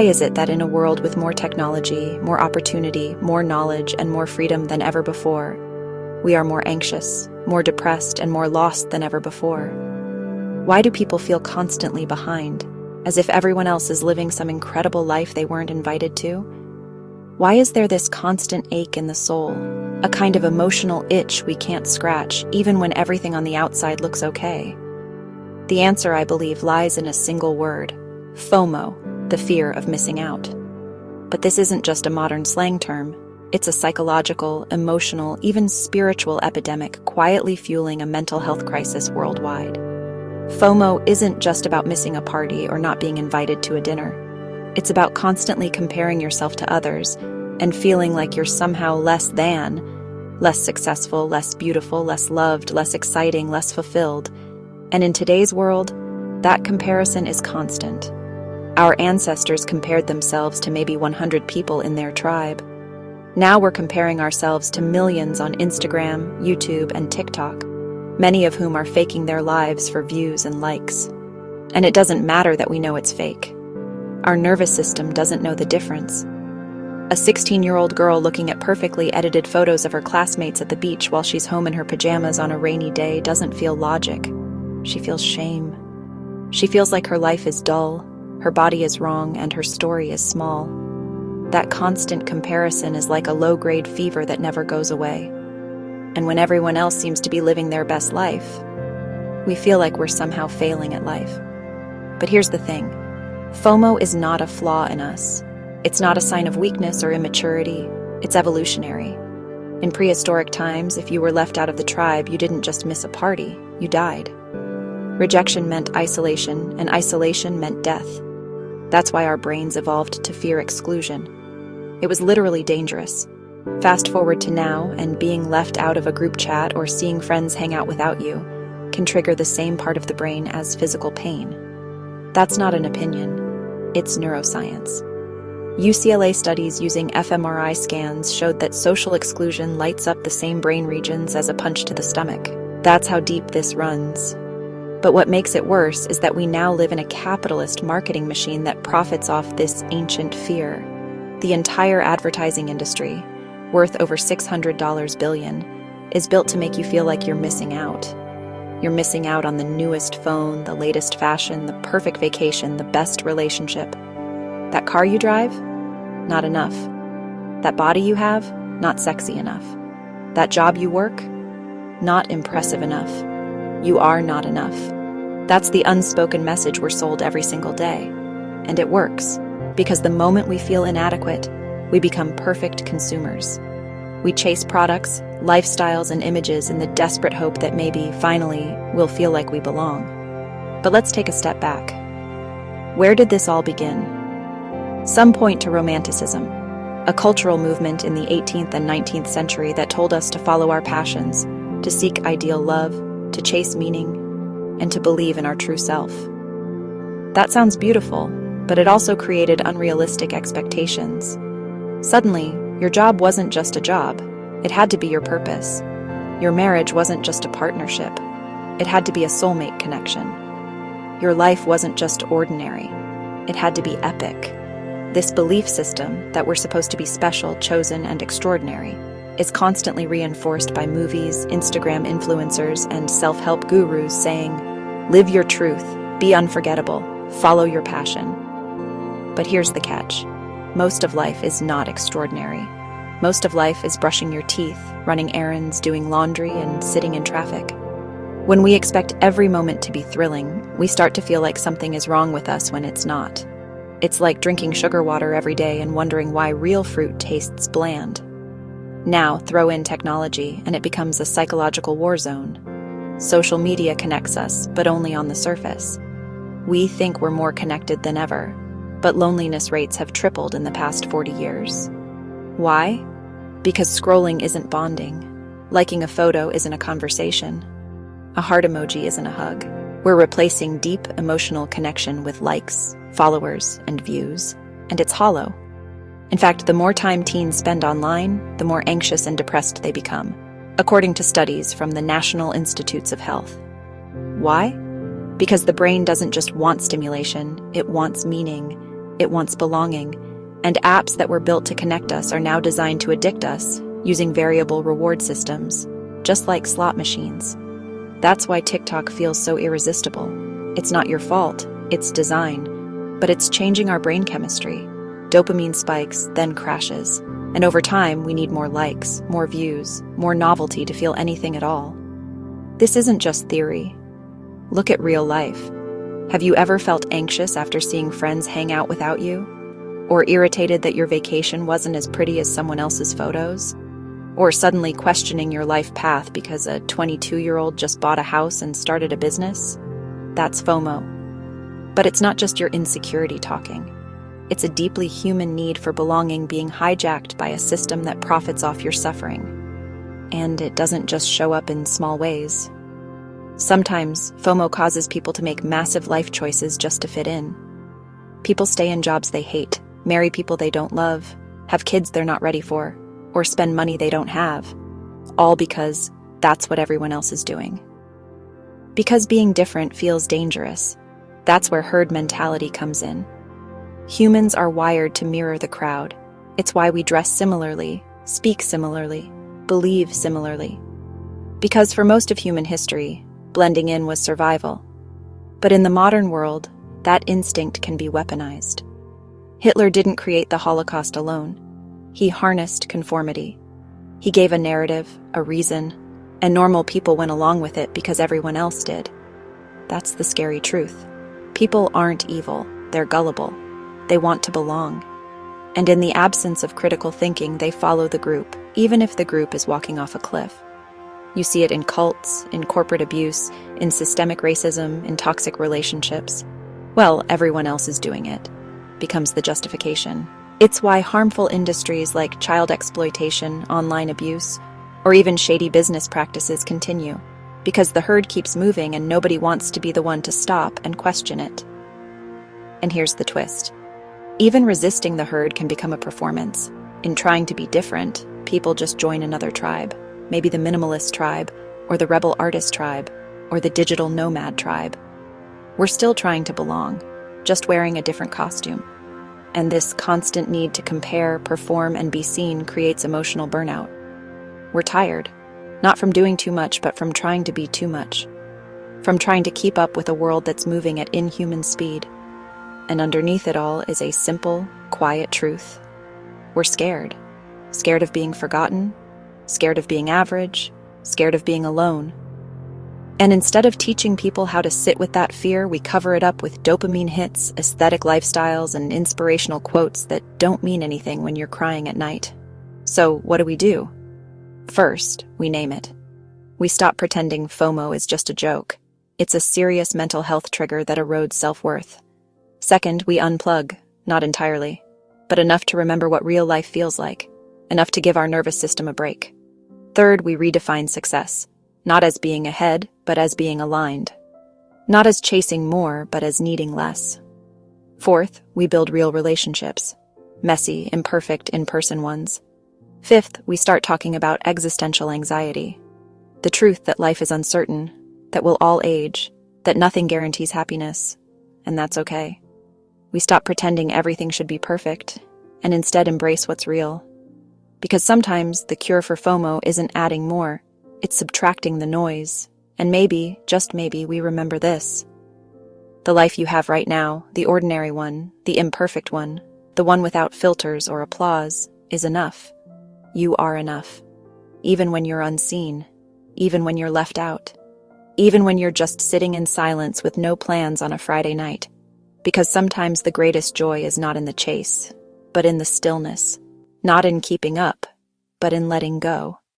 is it that in a world with more technology, more opportunity, more knowledge, and more freedom than ever before, we are more anxious, more depressed, and more lost than ever before? Why do people feel constantly behind, as if everyone else is living some incredible life they weren't invited to? Why is there this constant ache in the soul, a kind of emotional itch we can't scratch, even when everything on the outside looks okay? The answer, I believe, lies in a single word: FOMO, the fear of missing out. But this isn't just a modern slang term. It's a psychological, emotional, even spiritual epidemic quietly fueling a mental health crisis worldwide. FOMO isn't just about missing a party or not being invited to a dinner. It's about constantly comparing yourself to others and feeling like you're somehow less than, less successful, less beautiful, less loved, less exciting, less fulfilled. And in today's world, that comparison is constant. Our ancestors compared themselves to maybe 100 people in their tribe. Now we're comparing ourselves to millions on Instagram, YouTube, and TikTok, many of whom are faking their lives for views and likes. And it doesn't matter that we know it's fake. Our nervous system doesn't know the difference. A 16-year-old girl looking at perfectly edited photos of her classmates at the beach while she's home in her pajamas on a rainy day doesn't feel logic. She feels shame. She feels like her life is dull, her body is wrong, and her story is small. That constant comparison is like a low-grade fever that never goes away. And when everyone else seems to be living their best life, we feel like we're somehow failing at life. But here's the thing. FOMO is not a flaw in us. It's not a sign of weakness or immaturity. It's evolutionary. In prehistoric times, if you were left out of the tribe, you didn't just miss a party, you died. Rejection meant isolation, and isolation meant death. That's why our brains evolved to fear exclusion. It was literally dangerous. Fast forward to now, and being left out of a group chat or seeing friends hang out without you can trigger the same part of the brain as physical pain. That's not an opinion. It's neuroscience. UCLA studies using fMRI scans showed that social exclusion lights up the same brain regions as a punch to the stomach. That's how deep this runs. But what makes it worse is that we now live in a capitalist marketing machine that profits off this ancient fear. The entire advertising industry, worth over $600 billion, is built to make you feel like you're missing out. You're missing out on the newest phone, the latest fashion, the perfect vacation, the best relationship. That car you drive? Not enough. That body you have? Not sexy enough. That job you work? Not impressive enough. You are not enough. That's the unspoken message we're sold every single day. And it works, because the moment we feel inadequate, we become perfect consumers. We chase products, lifestyles, and images in the desperate hope that maybe, finally, we'll feel like we belong. But let's take a step back. Where did this all begin? Some point to Romanticism, a cultural movement in the 18th and 19th century that told us to follow our passions, to seek ideal love, to chase meaning, and to believe in our true self. That sounds beautiful, but it also created unrealistic expectations. Suddenly, your job wasn't just a job. It had to be your purpose. Your marriage wasn't just a partnership. It had to be a soulmate connection. Your life wasn't just ordinary. It had to be epic. This belief system that we're supposed to be special, chosen, and extraordinary is constantly reinforced by movies, Instagram influencers, and self-help gurus saying, live your truth, be unforgettable, follow your passion. But here's the catch. Most of life is not extraordinary. Most of life is brushing your teeth, running errands, doing laundry, and sitting in traffic. When we expect every moment to be thrilling, we start to feel like something is wrong with us when it's not. It's like drinking sugar water every day and wondering why real fruit tastes bland. Now, throw in technology, and it becomes a psychological war zone. Social media connects us, but only on the surface. We think we're more connected than ever, but loneliness rates have tripled in the past 40 years. Why? Because scrolling isn't bonding. Liking a photo isn't a conversation. A heart emoji isn't a hug. We're replacing deep emotional connection with likes, followers, and views, and it's hollow. In fact, the more time teens spend online, the more anxious and depressed they become, according to studies from the National Institutes of Health. Why? Because the brain doesn't just want stimulation, it wants meaning. It wants belonging, and apps that were built to connect us are now designed to addict us, using variable reward systems, just like slot machines. That's why TikTok feels so irresistible. It's not your fault, it's design, but it's changing our brain chemistry. Dopamine spikes, then crashes, and over time we need more likes, more views, more novelty to feel anything at all. This isn't just theory. Look at real life. Have you ever felt anxious after seeing friends hang out without you? Or irritated that your vacation wasn't as pretty as someone else's photos? Or suddenly questioning your life path because a 22-year-old just bought a house and started a business? That's FOMO. But it's not just your insecurity talking. It's a deeply human need for belonging being hijacked by a system that profits off your suffering. And it doesn't just show up in small ways. Sometimes, FOMO causes people to make massive life choices just to fit in. People stay in jobs they hate, marry people they don't love, have kids they're not ready for, or spend money they don't have, all because that's what everyone else is doing. Because being different feels dangerous, that's where herd mentality comes in. Humans are wired to mirror the crowd. It's why we dress similarly, speak similarly, believe similarly. Because for most of human history, blending in was survival. But in the modern world, that instinct can be weaponized. Hitler didn't create the Holocaust alone. He harnessed conformity. He gave a narrative, a reason, and normal people went along with it because everyone else did. That's the scary truth. People aren't evil, they're gullible. They want to belong. And in the absence of critical thinking, they follow the group, even if the group is walking off a cliff. You see it in cults, in corporate abuse, in systemic racism, in toxic relationships. Well, everyone else is doing it, becomes the justification. It's why harmful industries like child exploitation, online abuse, or even shady business practices continue, because the herd keeps moving and nobody wants to be the one to stop and question it. And here's the twist. Even resisting the herd can become a performance. In trying to be different, people just join another tribe, maybe the minimalist tribe, or the rebel artist tribe, or the digital nomad tribe. We're still trying to belong, just wearing a different costume. And this constant need to compare, perform, and be seen creates emotional burnout. We're tired, not from doing too much, but from trying to be too much. From trying to keep up with a world that's moving at inhuman speed. And underneath it all is a simple, quiet truth. We're scared. Scared of being forgotten, scared of being average, scared of being alone. And instead of teaching people how to sit with that fear, we cover it up with dopamine hits, aesthetic lifestyles, and inspirational quotes that don't mean anything when you're crying at night. So what do? First, we name it. We stop pretending FOMO is just a joke. It's a serious mental health trigger that erodes self-worth. Second, we unplug, not entirely, but enough to remember what real life feels like, enough to give our nervous system a break. Third, we redefine success, not as being ahead, but as being aligned. Not as chasing more, but as needing less. Fourth, we build real relationships, messy, imperfect, in-person ones. Fifth, we start talking about existential anxiety, the truth that life is uncertain, that we'll all age, that nothing guarantees happiness, and that's okay. We stop pretending everything should be perfect, and instead embrace what's real. Because sometimes the cure for FOMO isn't adding more, it's subtracting the noise. And maybe, just maybe, we remember this. The life you have right now, the ordinary one, the imperfect one, the one without filters or applause, is enough. You are enough. Even when you're unseen, even when you're left out, even when you're just sitting in silence with no plans on a Friday night. Because sometimes the greatest joy is not in the chase, but in the stillness. Not in keeping up, but in letting go.